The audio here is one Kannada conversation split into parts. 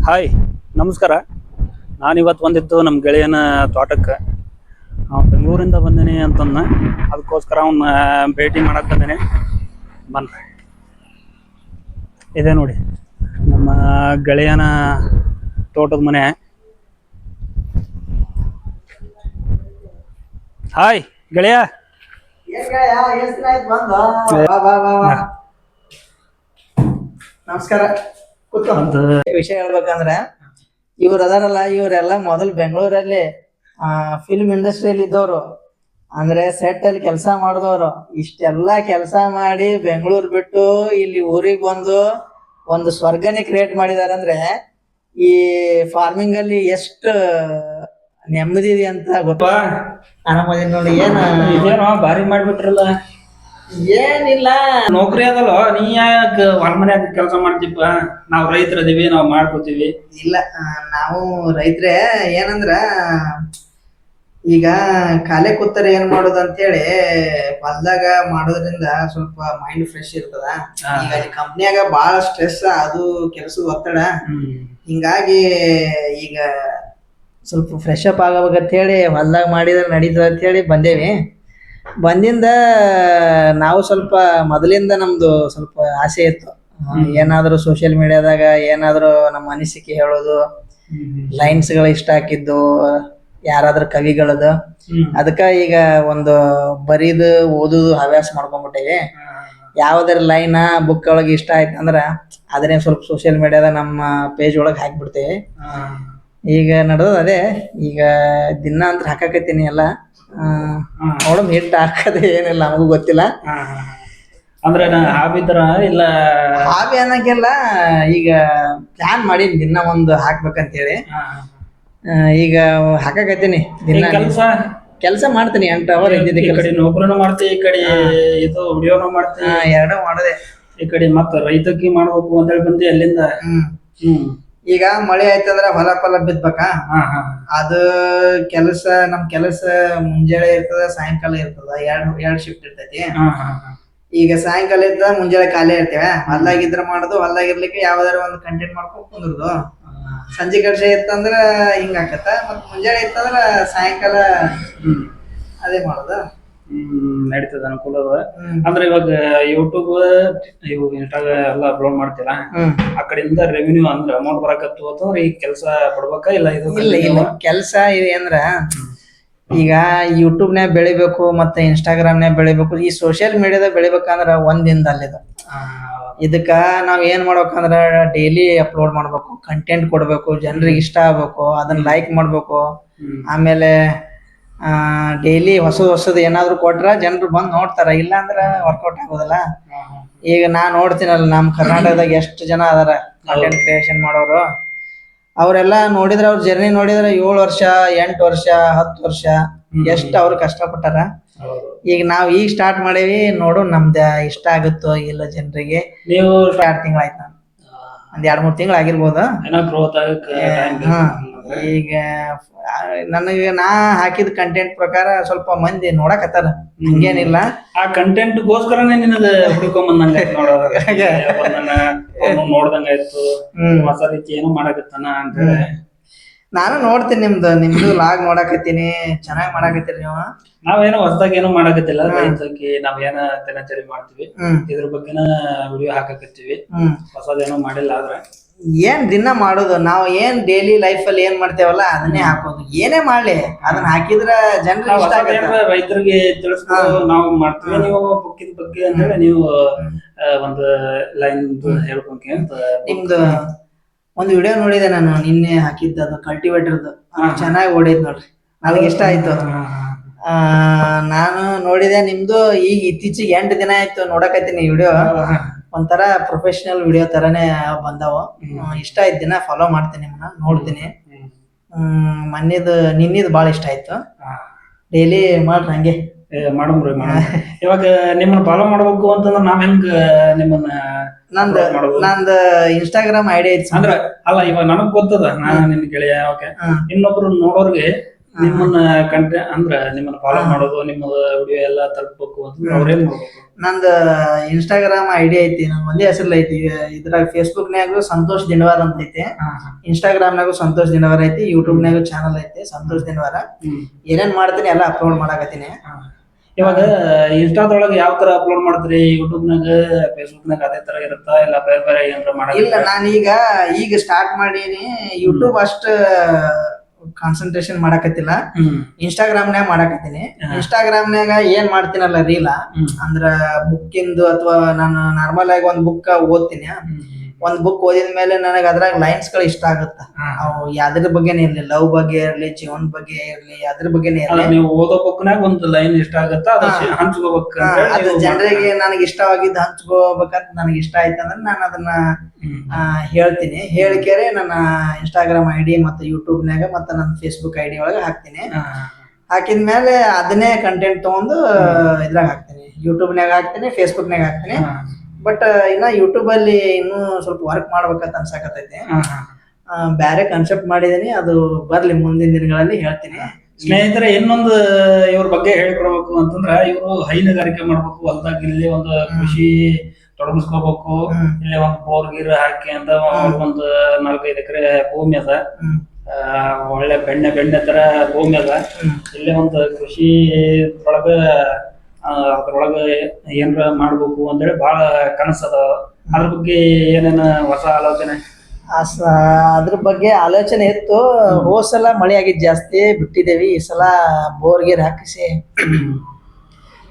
ಹಾಯ್, ನಮಸ್ಕಾರ. ನಾನಿವತ್ತು ಬಂದಿದ್ದು ನಮ್ಮ ಗೆಳೆಯನ ತೋಟಕ್ಕೆ. ಅವ್ನು ಬೆಂಗಳೂರಿಂದ ಬಂದೇನೆ ಅಂತಂದ, ಅದಕ್ಕೋಸ್ಕರ ಅವನ್ನ ಭೇಟಿ ಮಾಡಕ್ಕೆ ಬಂದೇನೆ. ಬನ್ನಿ, ಇದೆ ನೋಡಿ ನಮ್ಮ ಗೆಳೆಯನ ತೋಟದ ಮನೆ. ಹಾಯ್ ಗೆಳೆಯ. ನಮಸ್ಕಾರ. ವಿಷಯ ಹೇಳ್ಬೇಕಂದ್ರ ಇವ್ರ ಅದಾರಲ್ಲ, ಇವರೆಲ್ಲ ಮೊದಲು ಬೆಂಗಳೂರಲ್ಲಿ ಫಿಲ್ಮ್ ಇಂಡಸ್ಟ್ರಿಯಲ್ಲಿ ಇದ್ದವ್ರು, ಅಂದ್ರೆ ಸೆಟ್ ಅಲ್ಲಿ ಕೆಲಸ ಮಾಡಿದವರು. ಇಷ್ಟೆಲ್ಲಾ ಕೆಲಸ ಮಾಡಿ ಬೆಂಗಳೂರು ಬಿಟ್ಟು ಇಲ್ಲಿ ಊರಿಗೆ ಬಂದು ಒಂದು ಸ್ವರ್ಗನೇ ಕ್ರಿಯೇಟ್ ಮಾಡಿದಾರೆ. ಅಂದ್ರೆ ಈ ಫಾರ್ಮಿಂಗ್ ಅಲ್ಲಿ ಎಷ್ಟು ನೆಮ್ಮದಿ ಇದೆ ಅಂತ ಗೊತ್ತಾ? ಆರಾಮದಿ ನೋಡಿ. ಇದೇನೋ ಭಾರಿ ಮಾಡ್ಬಿಟ್ರಲ್ಲ. ಏನಿಲ್ಲ, ನೌಕರಿ ಅದಲ್ಲ, ನೀ ಯಾಕ ಹೊಲ ಮನ್ಯಾಗ ಕೆಲಸ ಮಾಡ್ತೀಪ? ನಾವ್ ರೈತರದೀವಿ, ನಾವ್ ಮಾಡ್ಕೋತೀವಿ. ಇಲ್ಲ, ನಾವು ರೈತರೇ. ಏನಂದ್ರ ಈಗ ಖಾಲಿ ಕೂತಾರೆ ಏನ್ ಮಾಡೋದು ಅಂತೇಳಿ ಹೊಲ್ದಾಗ ಮಾಡೋದ್ರಿಂದ ಸ್ವಲ್ಪ ಮೈಂಡ್ ಫ್ರೆಶ್ ಇರ್ತದ. ಈಗ ಅಲ್ಲಿ ಕಂಪ್ನಿಯಾಗ ಬಾಳ ಸ್ಟ್ರೆಸ್, ಅದು ಕೆಲಸದ ಒತ್ತಡ. ಹಿಂಗಾಗಿ ಈಗ ಸ್ವಲ್ಪ ಫ್ರೆಶ್ ಅಪ್ ಆಗಬೇಕಂತ ಹೇಳಿ ಹೊಲ್ದಾಗ ಮಾಡಿದ್ರೆ ನಡೀತದ ಅಂತ ಹೇಳಿ ಬಂದೇವಿ. ಬಂದಿಂದ ನಾವು ಸ್ವಲ್ಪ ಮೊದಲಿಂದ ನಮ್ದು ಸ್ವಲ್ಪ ಆಸೆ ಇತ್ತು, ಏನಾದ್ರು ಸೋಷಿಯಲ್ ಮೀಡಿಯಾದಾಗ ಏನಾದ್ರು ನಮ್ಮ ಅನಿಸಿಕೆ ಹೇಳೋದು, ಲೈನ್ಸ್ ಗಳು ಇಷ್ಟ ಹಾಕಿದ್ದು, ಯಾರಾದ್ರೂ ಕವಿಗಳದು. ಅದಕ್ಕ ಈಗ ಒಂದು ಬರೀದು ಓದುದು ಹವ್ಯಾಸ ಮಾಡ್ಕೊಂಡ್ಬಿಟ್ಟೇವಿ. ಯಾವ್ದಾರ ಲೈನ್ ಬುಕ್ ಒಳಗೆ ಇಷ್ಟ ಆಯ್ತು ಅಂದ್ರ ಅದನ್ನೇ ಸ್ವಲ್ಪ ಸೋಷಿಯಲ್ ಮೀಡಿಯಾದ ನಮ್ಮ ಪೇಜ್ ಒಳಗೆ ಹಾಕ್ಬಿಡ್ತೇವಿ. ಈಗ ನಡೆದ ಅದೇ. ಈಗ ದಿನ ಅಂತ ಹಾಕಕತ್ತೀನಿ ಎಲ್ಲ. ನೋಡಮ್ ಹಿಟ್ ಹಾಕದ ಏನಿಲ್ಲ, ನಮಗೂ ಗೊತ್ತಿಲ್ಲ. ಅಂದ್ರೆ ಹಾಬಿ ತರ ಇಲ್ಲ, ಹಾಬಿ ಅನ್ನಕ್ಕೆಲ್ಲ ಈಗ ಪ್ಲಾನ್ ಮಾಡಿ ದಿನ ಒಂದು ಹಾಕ್ಬೇಕಂತೇಳಿ ಈಗ ಹಾಕಕತ್ತೀನಿ. ದಿನ ಕೆಲಸ ಮಾಡ್ತೀನಿ 8 ಅವರ್ ಇದ್ದಿದ್ದೆ. ಈ ಕಡೆ ನೌಕರಿನೂ ಮಾಡ್ತೀವಿ, ಈ ಕಡೆ ಇದು ವಿಡಿಯೋನು ಮಾಡ್ತೀವಿ, ಎರಡೂ ಮಾಡದೆ. ಈ ಕಡೆ ಮತ್ತ ರೈತಕಿ ಮಾಡ್ಬೇಕು ಅಂತ ಹೇಳಿ ಬಂದಿ ಅಲ್ಲಿಂದ. ಈಗ ಮಳೆ ಆಯ್ತಂದ್ರ ಹೊಲ ಫಲ ಬಿತ್ಬೇಕಾ, ಅದು ಕೆಲಸ. ನಮ್ ಕೆಲಸ ಮುಂಜಾನೆ ಇರ್ತದ, ಸಾಯಂಕಾಲ ಇರ್ತದ. ಎರಡ್ ಶಿಫ್ಟ್ ಇರ್ತೈತಿ. ಈಗ ಸಾಯಂಕಾಲ ಇರ್ತದ, ಮುಂಜಾನೆ ಖಾಲಿ ಇರ್ತೇವೆ. ಹೊಲ್ದಾಗಿದ್ರ ಮಾಡುದು, ಹೊಲ್ದಾಗಿರ್ಲಿಕ್ಕೆ ಯಾವ್ದಾರ ಒಂದು ಕಂಟೆಂಟ್ ಮಾಡ್ಕೊಂಡ್ ಕುಂದ್ರದು. ಸಂಜೆ ಕೆಲಸ ಇತ್ತಂದ್ರ ಹಿಂಗ ಆಕತ್ತ. ಮತ್ ಮುಂಜಾನೆ ಇತ್ತಂದ್ರ ಸಾಯಂಕಾಲ ಅದೇ ಮಾಡುದು. ನಡೀತದ, ಅನುಕೂಲ ಅದ. ಅಂದ್ರೆ ಇವಾಗ ಯೂಟ್ಯೂಬ್, ಇವು ಇನ್ಸ್ಟಾಗ ಎಲ್ಲ ಅಪ್ಲೋಡ್ ಮಾಡ್ತೀರಾ, ಆ ಕಡೆಯಿಂದ ರೆವಿನ್ಯೂ ಅಂದ್ರೆ ಅಮೌಂಟ್ ಬರಕತ್ತು ಅಂತಂದ್ರೆ ಈ ಕೆಲಸ ಕೊಡ್ಬೇಕಾ? ಇಲ್ಲ ಇದು ಇಲ್ಲ ಕೆಲಸ ಇದೆ ಅಂದ್ರ, ಈಗ ಯೂಟ್ಯೂಬ್ನ್ಯಾಗ ಬೆಳಿಬೇಕು ಮತ್ತೆ ಇನ್ಸ್ಟಾಗ್ರಾಮ್ನ್ಯಾಗ ಬೆಳಿಬೇಕು. ಈ ಸೋಷಿಯಲ್ ಮೀಡಿಯಾದಾಗ ಬೆಳಿಬೇಕಂದ್ರ ಒಂದಿಂದ ಅಲ್ಲಿದ. ಇದಕ್ಕ ನಾವ್ ಏನ್ ಮಾಡ್ಬೇಕಂದ್ರ ಡೈಲಿ ಅಪ್ಲೋಡ್ ಮಾಡ್ಬೇಕು, ಕಂಟೆಂಟ್ ಕೊಡ್ಬೇಕು, ಜನರಿಗೆ ಇಷ್ಟ ಆಗ್ಬೇಕು, ಅದನ್ನ ಲೈಕ್ ಮಾಡ್ಬೇಕು. ಆಮೇಲೆ ಡೈಲಿ ಹೊಸದ್ ಏನಾದ್ರು ಕೊಟ್ರ ಜನರು ಬಂದ್ ನೋಡ್ತಾರ, ಇಲ್ಲ ಅಂದ್ರ ವರ್ಕೌಟ್ ಆಗೋದಿಲ್ಲ. ಈಗ ನಾ ನೋಡ್ತೀನಲ್ಲ, ನಮ್ ಕರ್ನಾಟಕದಾಗ ಎಷ್ಟು ಜನ ಅದಾರ ಕಂಟೆಂಟ್ ಕ್ರಿಯೇಷನ್ ಮಾಡೋರು. ಅವ್ರೆಲ್ಲಾ ನೋಡಿದ್ರ, ಅವ್ರ ಜರ್ನಿ ನೋಡಿದ್ರ 7 ವರ್ಷ 8 ವರ್ಷ 10 ವರ್ಷ ಎಷ್ಟು ಅವ್ರು ಕಷ್ಟಪಟ್ಟಾರ. ಈಗ ನಾವ್ ಈಗ ಸ್ಟಾರ್ಟ್ ಮಾಡೇವಿ ನೋಡು, ನಮ್ದ ಇಷ್ಟ ಆಗುತ್ತೋ ಇಲ್ಲ ಜನರಿಗೆ. ನೀವು 2 ತಿಂಗಳಾಯ್ತು, ನಾನು ಒಂದ್ 2-3 ತಿಂಗಳು ಆಗಿರ್ಬೋದು. ಈಗ ನನಗೆ ನಾ ಹಾಕಿದ ಕಂಟೆಂಟ್ ಪ್ರಕಾರ ಸ್ವಲ್ಪ ಮಂದಿ ನೋಡಕತ್ತಾರ, ಹಂಗೇನಿಲ್ಲ. ಆ ಕಂಟೆಂಟ್ ಗೋಸ್ಕರನೇ ನಿನಗ ಹುಡುಕೊಂಬಂದಂಗ ನೋಡ್ದಂಗಾಯ್ತು, ಹೊಸ ರೀತಿ ಏನೋ ಮಾಡಕತ್ತಾನ ಅಂತ ಹೇಳಿ. ನಾನು ನೋಡ್ತೀನಿ, ನಿಮ್ದು ಲಾಗ್ ನೋಡಕತ್ತೀನಿ, ಚೆನ್ನಾಗ್ ಮಾಡಕತ್ತೀರಿ ನೀವು. ನಾವೇನೋ ಹೊಸದಾಗಿ ಏನೋ ಮಾಡಕತ್ತಿಲ್ಲ, ರೈತಕ್ಕೆ ನಾವೇನ ದಿನಚರಿ ಮಾಡ್ತೀವಿ, ಇದ್ರ ಬಗ್ಗೆನ ವಿಡಿಯೋ ಹಾಕಕತ್ತೀವಿ. ಹೊಸದೇನೋ ಮಾಡಿಲ್ಲ. ಆದ್ರೆ ಏನ್ ದಿನ ಮಾಡೋದು, ನಾವು ಏನ್ ಡೈಲಿ ಲೈಫ್ ಅಲ್ಲಿ ಏನ್ ಮಾಡ್ತೇವಲ್ಲ ಅದನ್ನೇ ಹಾಕೋದು. ಏನೇ ಮಾಡ್ಲಿ ಅದನ್ನ ಹಾಕಿದ್ರ ಜನರಿಗೆ ಇಷ್ಟ ಆಗುತ್ತೆ. ರೈತರಿಗೆ ತಿಳಿಸ್ಕೊಂಡು ನಾವು ಮಾಡ್ತೀವಿ. ನೀವು ಬುಕ್ಕಿದ ಬಗ್ಗೆ ಅಂತ ಹೇಳಿ ನೀವು ಒಂದು ಲೈನ್ ಹೇಳ್ಕೊಂಡ್ರಿ ಅಂತ. ನಿಮ್ದು ಒಂದು ವಿಡಿಯೋ ನೋಡಿದೆ ನಾನು, ನಿನ್ನೆ ಹಾಕಿದ್ದ, ಅದು ಕಲ್ಟಿವೇಟರ್ದು. ಚೆನ್ನಾಗಿ ಓಡೈತ್ ನೋಡ್ರಿ, ನನಗೆ ಇಷ್ಟ ಆಯ್ತು. ನಾನು ನೋಡಿದೆ ನಿಮ್ದು. ಈಗ ಇತ್ತೀಚಿಗೆ 8 ದಿನ ಆಯ್ತು ನೋಡಕತ್ತೀನಿ ವಿಡಿಯೋ. ಒಂಥರ ಪ್ರೊಫೆಷನಲ್ ವಿಡಿಯೋ ತರಾನೇ ಬಂದಾವ. ಇಷ್ಟ ಆಯ್ತು, ದಿನ ಫಾಲೋ ಮಾಡ್ತೀನಿ, ನಿಮ್ಮನ್ನ ನೋಡ್ತೀನಿ. ನಿನ್ನಿದ್ ಬಾಳ ಇಷ್ಟ ಆಯ್ತು. ಡೈಲಿ ಮಾಡ್ರಿ ಹಂಗೆ. ಮಾಡಮ್ರಿ. ಇವಾಗ ನಿಮ್ಮನ್ನ ಫಾಲೋ ಮಾಡ್ಬೇಕು ಅಂತಂದ್ರ ನಾವ್ ಹೆಂಗ ನಿಮ್ಮನ್ನ? ನಂದು ಇನ್ಸ್ಟಾಗ್ರಾಮ್ ಐಡಿ ಐತಿ. ಅಂದ್ರ ಅಲ್ಲ, ಇವಾಗ ನನಗ್ ಗೊತ್ತದ, ನಾನು ನಿನ್ ಗೆಳೆಯ. ಇನ್ನೊಬ್ರು ನೋಡೋರ್ಗೆ ನಿಮ್ಮನ್ನ ಕಂಟೆಂಟ್ ಅಂದ್ರ ನಿಮ್ಮನ್ನ ಫಾಲೋ ಮಾಡೋದು ನಿಮ್ಮ ವಿಡಿಯೋ ಎಲ್ಲಾ ತಲುಪಬೇಕು ಅಂತಂದ್ರೆ ಅವ್ರೇನ್ ಮಾಡ್ಬೇಕು? ನಂದು ಇನ್ಸ್ಟಾಗ್ರಾಮ್ ಐಡಿ ಐತಿ, ನನ್ ಒಂದೇ ಹೆಸರು ಐತಿ. ಇದ್ರಾಗ ಫೇಸ್ಬುಕ್ನ್ಯಾಗು ಸಂತೋಷ್ ದಿನವಾರ ಅಂತ ಐತಿ, ಇನ್ಸ್ಟಾಗ್ರಾಮ್ನಾಗು ಸಂತೋಷ್ ದಿನವಾರ ಐತಿ, ಯೂಟ್ಯೂಬ್ನಾಗು ಚಾನಲ್ ಐತಿ ಸಂತೋಷ್ ದಿನವಾರ. ಏನೇನ್ ಮಾಡ್ತೀನಿ ಎಲ್ಲ ಅಪ್ಲೋಡ್ ಮಾಡಾಕತ್ತೀನಿ. ಇವಾಗ ಇನ್ಸ್ಟಾದೊಳಗೆ ಯಾವ ತರ ಅಪ್ಲೋಡ್ ಮಾಡ್ತೀರಿ? ಯೂಟ್ಯೂಬ್ನಾಗ ಫೇಸ್ಬುಕ್ನಾಗ ಅದೇ ತರ ಇರುತ್ತಾ ಇಲ್ಲ ಬೇರೆ ಬೇರೆ ಏನಾರ ಮಾಡ? ಇಲ್ಲ, ಈಗ ಸ್ಟಾರ್ಟ್ ಮಾಡೀನಿ. ಯೂಟ್ಯೂಬ್ ಅಷ್ಟ ಕಾನ್ಸಂಟ್ರೇಷನ್ ಮಾಡಾಕತ್ತಿಲ್ಲ, ಇನ್ಸ್ಟಾಗ್ರಾಮ್ನಾಗ ಮಾಡಾಕತ್ತೀನಿ. ಇನ್ಸ್ಟಾಗ್ರಾಮ್ನಾಗ ಏನ್ ಮಾಡ್ತೀನಲ್ಲ ರೀಲ ಅಂದ್ರ ಬುಕ್ಕಿಂದು ಅಥವಾ ನಾನು ನಾರ್ಮಲ್ ಆಗಿ ಒಂದ್ ಬುಕ್ ಓದ್ತೀನಿ. ಒಂದ್ ಬುಕ್ ಓದಿದ ಮೇಲೆ ನನಗೆ ಅದ್ರಾಗ ಲೈನ್ಸ್ ಗಳು ಇಷ್ಟ ಆಗುತ್ತ. ಅವು ಯಾವ್ದ್ರ ಬಗ್ಗೆನೇ ಇರ್ಲಿ, ಲವ್ ಬಗ್ಗೆ ಇರ್ಲಿ, ಜೀವನ ಬಗ್ಗೆ ಇರ್ಲಿ, ಅದ್ರ ಬಗ್ಗೆನೇ ಇರ್ಲಿ. ನೀವು ಓದೋ ಬುಕ್ನಾಗ ಒಂದು ಲೈನ್ ಇಷ್ಟ ಆಗುತ್ತ, ಹಂಚ್ಕೋಬೇಕು. ಅದು ಜನರಿಗೆ ನನಗೆ ಇಷ್ಟವಾಗಿದ್ದು ಹಂಚ್ಕೋಬೇಕಂತ ನನಗೆ ಇಷ್ಟ ಆಯ್ತಂದ್ರೆ ನಾನು ಅದನ್ನ ಹೇಳ್ತೀನಿ. ಹೇಳಿಕೆರೆ ನನ್ನ ಇನ್ಸ್ಟಾಗ್ರಾಮ್ ಐಡಿ ಮತ್ತೆ ಯೂಟ್ಯೂಬ್ನಾಗ ಮತ್ತೆ ನನ್ನ ಫೇಸ್ಬುಕ್ ಐಡಿ ಒಳಗೆ ಹಾಕ್ತೀನಿ. ಹಾಕಿದ್ಮೇಲೆ ಅದನ್ನೇ ಕಂಟೆಂಟ್ ತಗೊಂಡು ಇದ್ರಾಗ ಹಾಕ್ತೀನಿ, ಯೂಟ್ಯೂಬ್ನಾಗ ಹಾಕ್ತೀನಿ, ಫೇಸ್ಬುಕ್ನಾಗ ಹಾಕ್ತೀನಿ. ಬಟ್ ಇನ್ನ ಯೂಟ್ಯೂಬ್ ಅಲ್ಲಿ ಇನ್ನೂ ಸ್ವಲ್ಪ ವರ್ಕ್ ಮಾಡ್ಬೇಕಂತ ಅನ್ಸಾಕತೈತಿ. ಬ್ಯಾರೆ ಕಾನ್ಸೆಪ್ಟ್ ಮಾಡಿದೀನಿ, ಅದು ಬರ್ಲಿ ಮುಂದಿನ ದಿನಗಳಲ್ಲಿ ಹೇಳ್ತೀನಿ. ಸ್ನೇಹಿತರೆ, ಇನ್ನೊಂದು ಇವ್ರ ಬಗ್ಗೆ ಹೇಳ್ಕೊಡ್ಬೇಕು ಅಂತಂದ್ರ, ಇವರು ಹೈನುಗಾರಿಕೆ ಮಾಡ್ಬೇಕು, ಹೊಲ್ದಾಗ ಇಲ್ಲಿ ಒಂದು ಕೃಷಿ ತೊಡಗಿಸ್ಕೋಬೇಕು. ಇಲ್ಲಿ ಒಂದು ಬೋರ್ ಗೀರ್ ಹಾಕಿ ಅಂತ ಒಂದು 4-5 ಎಕರೆ ಭೂಮಿ ಅದ. ಒಳ್ಳೆ ಬೆಣ್ಣೆ ತರ ಭೂಮಿ ಅದ. ಇಲ್ಲೇ ಒಂದು ಕೃಷಿ ಒಳಗ ಅದ್ರೊಳಗ ಏನ್ರ ಮಾಡ್ಬೇಕು ಅಂತೇಳಿ ಬಹಳ ಕನಸದ. ಅದ್ರ ಬಗ್ಗೆ ಏನೇನ ಹೊಸ ಆಲೋಚನೆ? ಅದ್ರ ಬಗ್ಗೆ ಆಲೋಚನೆ ಇತ್ತು. ಹೋದ್ ಸಲ ಮಳೆ ಆಗಿದ್ ಜಾಸ್ತಿ, ಬಿಟ್ಟಿದ್ದೇವಿ. ಈ ಸಲ ಬೋರ್ ಗೀರ್ ಹಾಕಿಸಿ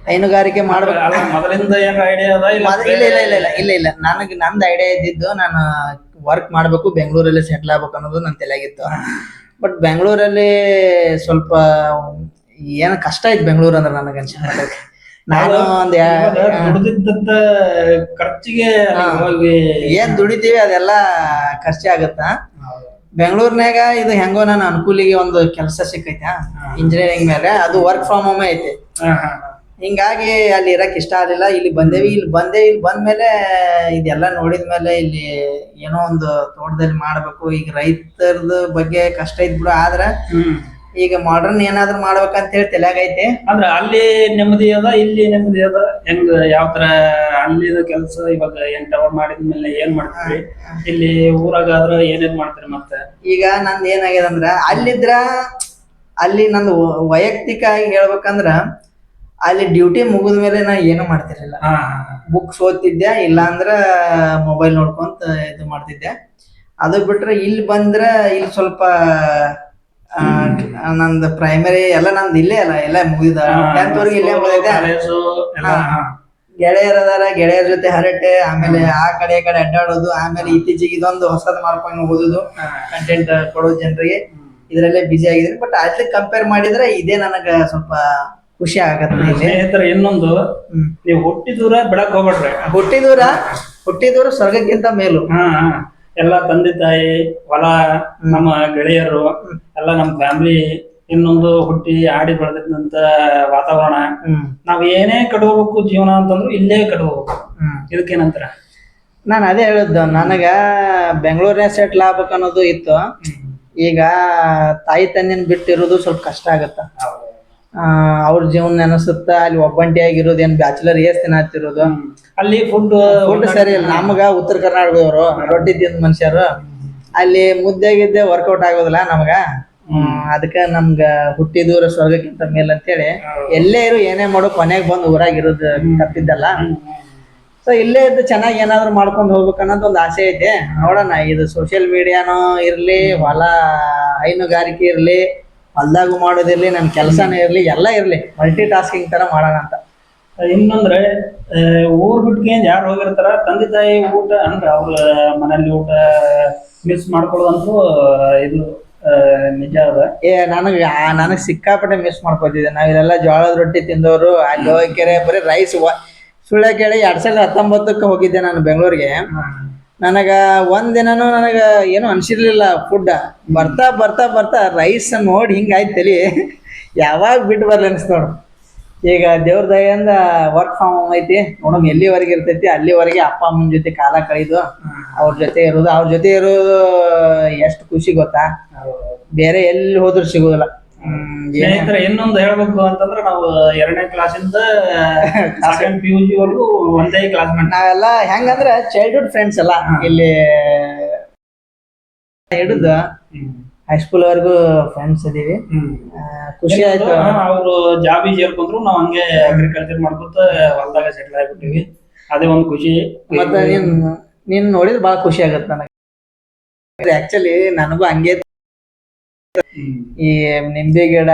ಹೈನುಗಾರಿಕೆ ಮಾಡ್ಬೇಕು. ಮೊದಲಿಂದ ಏನ್ ಐಡಿಯಾ ಅದ? ಇಲ್ಲ, ನಂದು ಐಡಿಯಾ ಇದ್ದಿದ್ದು ನಾನು ವರ್ಕ್ ಮಾಡ್ಬೇಕು, ಬೆಂಗಳೂರಲ್ಲಿ ಸೆಟ್ಲ್ ಆಗ್ಬೇಕು ಅನ್ನೋದು ನನ್ನ ತಲೆಯಾಗಿತ್ತು. ಬಟ್ ಬೆಂಗಳೂರಲ್ಲಿ ಸ್ವಲ್ಪ ಏನ್ ಕಷ್ಟ ಐತಿ ಬೆಂಗಳೂರು ಅಂದ್ರೆ ನನಗೆ ಅನ್ಸಿದ. ನಾನು ಒಂದ್ ಖರ್ಚಿಗೆ ಏನ್ ದುಡಿತೀವಿ ಅದೆಲ್ಲ ಖರ್ಚೆ ಆಗತ್ತ. ಬೆಂಗಳೂರಿನಾಗ ಇದು ಹೆಂಗೋ ನಾನು ಅನುಕೂಲಿಗೆ ಒಂದು ಕೆಲಸ ಸಿಕ್ಕೈತ ಇಂಜಿನಿಯರಿಂಗ್ ಮೇಲೆ, ಅದು ವರ್ಕ್ ಫ್ರಮ್ ಹೋಮ್ ಐತಿ. ಹಿಂಗಾಗಿ ಅಲ್ಲಿ ಇರಕ್ ಇಷ್ಟ ಆಗ್ಲಿಲ್ಲ, ಇಲ್ಲಿ ಬಂದೇವಿ. ಇಲ್ಲಿ ಬಂದ್ಮೇಲೆ ಇದೆಲ್ಲ ನೋಡಿದ್ಮೇಲೆ ಇಲ್ಲಿ ಏನೋ ಒಂದು ತೋಟದಲ್ಲಿ ಮಾಡ್ಬೇಕು. ಈಗ ರೈತರದ ಬಗ್ಗೆ ಕಷ್ಟ ಐತ್ ಬಿಡು, ಆದ್ರ ಈಗ ಮಾಡರ್ನ್ ಏನಾದ್ರು ಮಾಡ್ಬೇಕಂತ ಹೇಳಿ ತಲೆಯಾಗೈತಿ. ಅಂದ್ರ ಅಲ್ಲಿ ನೆಮ್ಮದಿ ಅದ, ಇಲ್ಲಿ ನೆಮ್ಮದಿ ಅದ. ಹೆಂಗ ಯಾವ ತರ ಅಲ್ಲಿದ ಕೆಲಸ? ಇವಾಗ 8 ಅವರ್ ಮಾಡಿದ್ಮೇಲೆ ಏನ್ ಮಾಡ್ತೀರಿ? ಇಲ್ಲಿ ಊರಾಗಾದ್ರ ಏನೇನ್ ಮಾಡ್ತೀರಿ? ಮತ್ತೆ ಈಗ ನಂದ್ ಏನಾಗ್ಯದ ಅಂದ್ರ, ಅಲ್ಲಿ ನಂದು ವೈಯಕ್ತಿಕ ಆಗಿ ಹೇಳ್ಬೇಕಂದ್ರ, ಅಲ್ಲಿ ಡ್ಯೂಟಿ ಮುಗಿದ್ಮೇಲೆ ನಾ ಏನು ಮಾಡ್ತಿರ್ಲಿಲ್ಲ. ಬುಕ್ಸ್ ಓದ್ತಿದ್ದೆ, ಇಲ್ಲ ಅಂದ್ರ ಮೊಬೈಲ್ ನೋಡ್ಕೊಂತ ಇದು ಮಾಡ್ತಿದ್ದೆ. ಅದು ಬಿಟ್ರೆ ಇಲ್ಲಿ ಬಂದ್ರ ಇಲ್ಲಿ ಸ್ವಲ್ಪ ನಂದು ಪ್ರೈಮರಿ ಎಲ್ಲ ನಂದು ಇಲ್ಲೇ ಅಲ್ಲ, ಎಲ್ಲ ಮುಗಿದ 10th ವರೆಗೆ ಇಲ್ಲೇ ಮುಗಿದಿದೆ. ಗೆಳೆಯರದಾರ, ಗೆಳೆಯರ ಜೊತೆ ಹರಟೆ, ಆಮೇಲೆ ಆ ಕಡೆ ಅಡ್ಡಾಡೋದು, ಆಮೇಲೆ ಇತ್ತೀಚೆಗೆ ಇದೊಂದು ಹೊಸದ್ ಮಾಡ್ಕೊಂಡು ಓದೋದು, ಕಂಟೆಂಟ್ ಕೊಡೋದು ಜನರಿಗೆ, ಇದ್ರಲ್ಲೇ ಬಿಜಿ ಆಗಿದ್ದೀನಿ. ಬಟ್ ಅಲ್ಲಿ ಕಂಪೇರ್ ಮಾಡಿದ್ರೆ ಇದೇ ನನಗ ಸ್ವಲ್ಪ ಖುಷಿ ಆಗತ್ತೆ. ಸ್ನೇಹಿತರೆ, ಇನ್ನೊಂದು, ನೀವು ಹುಟ್ಟಿದೂರ ಬಿಡಕ್ ಹೋಗ್ಬೇಡ್ರಿ. ಹುಟ್ಟಿದೂರ ಸ್ವರ್ಗಕ್ಕಿಂತ ಮೇಲು. ಎಲ್ಲ ತಂದೆ ತಾಯಿ, ಹೊಲ, ನಮ್ಮ ಗೆಳೆಯರು, ಎಲ್ಲ ನಮ್ಮ ಫ್ಯಾಮಿಲಿ, ಇನ್ನೊಂದು ಹುಟ್ಟಿ ಆಡಿ ಬೆಳೆದಂತ ವಾತಾವರಣ, ನಾವ್ ಏನೇ ಕಟ್ಕೋಬೇಕು ಜೀವನ ಅಂತಂದ್ರು ಇಲ್ಲೇ ಕಟ್ಕೋಬೇಕು. ಇದಕ್ಕೇನಂತಾರ? ನಾನು ಅದೇ ಹೇಳಿದ್ದು, ನನಗ ಬೆಂಗಳೂರೇ ಸೆಟ್ಲ್ ಆಗ್ಬೇಕು ಅನ್ನೋದು ಇತ್ತು. ಈಗ ತಾಯಿ ತಂದಿನ ಬಿಟ್ಟಿರೋದು ಸ್ವಲ್ಪ ಕಷ್ಟ ಆಗತ್ತ. ಅವ್ರ ಜೀವನ ನೆನಸುತ್ತ ಅಲ್ಲಿ ಒಬ್ಬಂಟಿಯಾಗಿರೋದು, ಏನ್ ಬ್ಯಾಚುಲರ್ ದಿನ ಹತ್ತಿರೋದು. ಅಲ್ಲಿ ಫುಡ್ ಸರಿ ಇಲ್ಲ. ನಮಗ ಉತ್ತರ ಕರ್ನಾಟಕದವರು ರೊಟ್ಟಿ ತಿಂದ ಮನುಷ್ಯರು, ಅಲ್ಲಿ ಮುದ್ದೆಗಿದ್ದೆ ವರ್ಕೌಟ್ ಆಗೋದಿಲ್ಲ ನಮಗ. ಅದಕ್ಕ ನಮ್ಗ ಹುಟ್ಟಿದೂರ ಸ್ವರ್ಗಕ್ಕಿಂತ ಮೇಲ್ ಅಂತೇಳಿ, ಎಲ್ಲೇ ಇರು ಏನೇ ಮಾಡು ಕೊನೆಗೆ ಬಂದು ಊರಾಗಿರೋದು ತಪ್ಪಿದ್ದಲ್ಲ. ಸೊ ಇಲ್ಲೇ ಇದ್ದು ಚೆನ್ನಾಗಿ ಏನಾದ್ರು ಮಾಡ್ಕೊಂಡು ಹೋಗ್ಬೇಕು ಅನ್ನೋದು ಒಂದು ಆಸೆ ಐತೆ. ನೋಡೋಣ, ಇದು ಸೋಷಿಯಲ್ ಮೀಡಿಯಾನೋ ಇರ್ಲಿ, ಹೊಲ ಹೈನುಗಾರಿಕೆ ಇರ್ಲಿ, ಹೊಲ್ದಾಗು ಮಾಡೋದಿರ್ಲಿ, ನನ್ನ ಕೆಲಸನೇ ಇರ್ಲಿ, ಎಲ್ಲ ಇರ್ಲಿ, ಮಲ್ಟಿ ಟಾಸ್ಕಿಂಗ್ ತರ ಮಾಡೋಣ ಅಂತ. ಇನ್ನೊಂದ್ರೆ, ಊರ್ ಬಿಟ್ಕೊಂಡು ಯಾರು ಹೋಗಿರ್ತಾರ, ತಂದೆ ತಾಯಿ ಊಟ ಅಂದ್ರೆ ಅವ್ರ ಮನೇಲಿ ಊಟ ಮಿಸ್ ಮಾಡ್ಕೊಳ್ಳೋದಂತೂ ಇದು ನಿಜ ಅದ. ನನಗ್ ಸಿಕ್ಕಾಪಟ್ಟೆ ಮಿಸ್ ಮಾಡ್ಕೋತಿದ್ದೆ. ನಾವಿದೆಲ್ಲ ಜೋಳದ ರೊಟ್ಟಿ ತಿಂದವರು, ಅಲ್ಲಿ ಹೋಗಿಕೆರೆ ಬರೀ ರೈಸ್. ಸುಳ್ಳ ಕೇಳಿ 2019ಕ್ಕೆ ಹೋಗಿದ್ದೆ ನಾನು ಬೆಂಗಳೂರಿಗೆ. ನನಗ ಒಂದಿನೂ ನನಗ ಏನು ಅನ್ಸಿರ್ಲಿಲ್ಲ ಫುಡ್. ಬರ್ತಾ ರೈಸ್ ನೋಡಿ ಹಿಂಗಾಯ್ತು ತಲಿ, ಯಾವಾಗ ಬಿಟ್ಟು ಬರ್ಲಿ ಅನ್ಸ್ತು ನೋಡು. ಈಗ ದೇವ್ರ ದಯಿಂದ ವರ್ಕ್ ಫ್ರಮ್ ಹೋಮ್ ಐತಿ, ನೋಡಮ್ ಎಲ್ಲಿವರೆಗೆ ಇರ್ತೈತಿ ಅಲ್ಲಿವರೆಗೆ ಅಪ್ಪ ಅಮ್ಮನ ಜೊತೆ ಕಾಲ ಕಳೆದು ಅವ್ರ ಜೊತೆ ಇರೋದು ಎಷ್ಟು ಖುಷಿ ಗೊತ್ತಾ, ಬೇರೆ ಎಲ್ಲಿ ಹೋದ್ರು ಸಿಗೋದಿಲ್ಲ. ಸ್ನೇಹಿತರೆ ಇನ್ನೊಂದು ಹೇಳ್ಬೇಕು ಅಂತಂದ್ರೆ ನಾವು 2ನೇ ಕ್ಲಾಸಿಂದ 2nd PUC ವರೆಗೂ ಒಂದೇ ಕ್ಲಾಸ್ಮೇಟ್. ನಾವೆಲ್ಲ ಹೆಂಗಂದ್ರ ಚೈಲ್ಡ್ಹುಡ್ ಫ್ರೆಂಡ್ಸ್ ಎಲ್ಲ ಇಲ್ಲಿ ಹಿಡಿದು ಹೈಸ್ಕೂಲ್ ವರ್ಗು ಫ್ರೆಂಡ್ಸ್ ಇದೀವಿ. ಖುಷಿ ಆಯ್ತು. ಅವ್ರು ಜಾಬಿಗೆ ಸೇರ್ಕೊಂಡ್ರು ನಾವು ಹಂಗೆ ಅಗ್ರಿಕಲ್ಚರ್ ಮಾಡ್ಕೊತ ಹೊಲದಾಗ ಸೆಟ್ಲ್ ಆಗ್ಬಿಟ್ಟಿವಿ. ಅದೇ ಒಂದು ಖುಷಿ. ಮತ್ತೆ ನೀನ್ ನೋಡಿದ್ರೆ ಬಹಳ ಖುಷಿ ಆಗತ್ತೆ ನನಗೆ. ಆಕ್ಚುಲಿ ನನಗೂ ಹಂಗೆ ಈ ನಿಂಬೆ ಗಿಡ,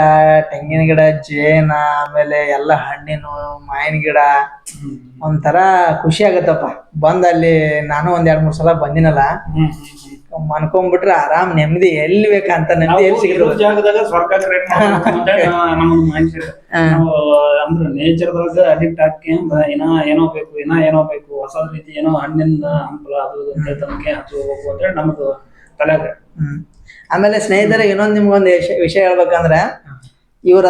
ತೆಂಗಿನ ಗಿಡ, ಜೇನ, ಆಮೇಲೆ ಎಲ್ಲ ಹಣ್ಣಿನ ಮಾವಿನ ಗಿಡ ಒಂಥರ ಖುಷಿ ಆಗತ್ತಪ್ಪ. ಬಂದ್ ಅಲ್ಲಿ ನಾನು 1-2-3 ಸಲ ಬಂದಿನಲ್ಲ, ಮನ್ಕೊಂಡ್ಬಿಟ್ರೆ ಆರಾಮ್ ನೆಮ್ಮದಿ. ಎಲ್ಲಿ ಬೇಕಂತ ನೆಮ್ಮದಿ ಎಲ್ಲಿ ಸಿಗಿರೋ ಜಾಗದಾಗ ಸ್ವರ್ಗ ಕ್ರಿಯೇಟ್ ನಮ್ಮದು ಮೈಂಡ್ ಸೆಟ್. ಅಂದ್ರೆ ನೇಚರ್ದೊಳಗ ಅಡಿಕ್ಟ್ ಹಾಕ್ಯಂದ ಏನೋ ಬೇಕು ಹೊಸ ರೀತಿ ಏನೋ ಹಣ್ಣಿನ ಹಂಪಲ ಅದು ತನಕ ಹಚ್ಚೋಬೇಕು ಅಂದ್ರೆ ನಮ್ದು ತಲೆಗ. ಆಮೇಲೆ ಸ್ನೇಹಿತರೆ ಇನ್ನೊಂದ್ ನಿಮ್ಗೊಂದು ವಿಷಯ ಹೇಳ್ಬೇಕಂದ್ರ ಇವ್ರ